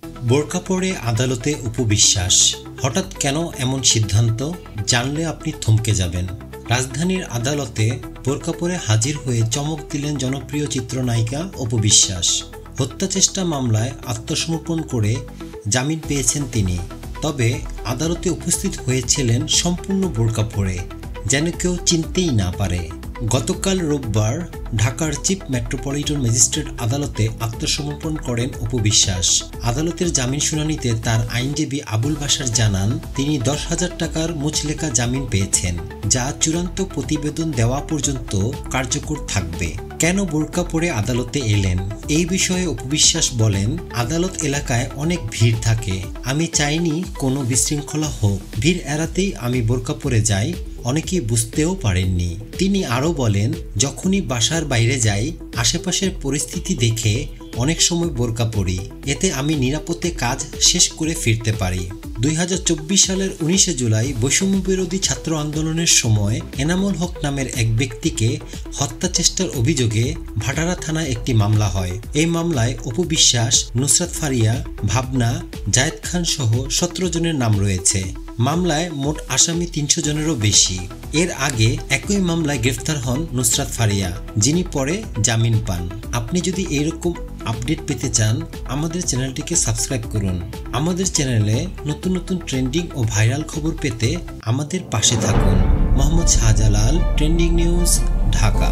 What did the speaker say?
বোরকা পরে আদালতে উপবিশ্বাস, হঠাৎ কেন এমন সিদ্ধান্ত? জানলে আপনি থমকে যাবেন। রাজধানীর আদালতে বোরকা পরে হাজির হয়ে চমক দিলেন জনপ্রিয় চিত্রনায়িকা অপু বিশ্বাস। হত্যাচেষ্টা মামলায় আত্মসমর্পণ করে জামিন পেয়েছেন তিনি। তবে আদালতে উপস্থিত হয়েছিলেন সম্পূর্ণ বোরকা পরে, যেন কেউ চিনতেই না পারে। গতকাল রোববার ঢাকার চিফ মেট্রোপলিটন ম্যাজিস্ট্রেট আদালতে আত্মসমর্পণ করেন অপু বিশ্বাস। আদালতের জামিন শুনানিতে তার আইনজীবী আবুল বাশার জানান, তিনি 10,000 টাকার মুচলেকা জামিন পেয়েছেন, যা চূড়ান্ত প্রতিবেদন দেওয়া পর্যন্ত কার্যকর থাকবে। কেন বোরকা পরে আদালতে এলেন? এই বিষয়ে অপু বিশ্বাস বলেন, আদালত এলাকায় অনেক ভিড় থাকে। আমি চাইনি কোনো বিশৃঙ্খলা হোক। ভিড় এড়াতেই আমি বোরকা পরে যাই। অনেকেই বুঝতেও পারেননি। তিনি আরও বলেন, যখনই বাসার বাইরে যাই আশেপাশের পরিস্থিতি দেখে অনেক সময় বোরকা পরি। এতে আমি নিরাপদে কাজ শেষ করে ফিরতে পারি। 2024 সালের 19 জুলাই বৈষম্যবিরোধী ছাত্র আন্দোলনের সময় এনামুল হক নামের এক ব্যক্তিকে হত্যা চেষ্টার অভিযোগে ভাটারা থানায় একটি মামলা হয়। এই মামলায় অপু বিশ্বাস, নুসরাত ফারিয়া, ভাবনা, জায়েদ খান সহ 17 জনের নাম রয়েছে। মামলায় মোট আসামি 300 জনেরও বেশি। এর আগে একই মামলায় গ্রেফতার হন নুসরাত ফারিয়া, যিনি পরে জামিন পান। আপনি যদি এইরকম আপডেট পেতে চান, আমাদের চ্যানেলটিকে সাবস্ক্রাইব করুন। আমাদের চ্যানেলে নতুন নতুন ট্রেন্ডিং ও ভাইরাল খবর পেতে আমাদের পাশে থাকুন। Mohammad Shahjalal, trending news, Dhaka.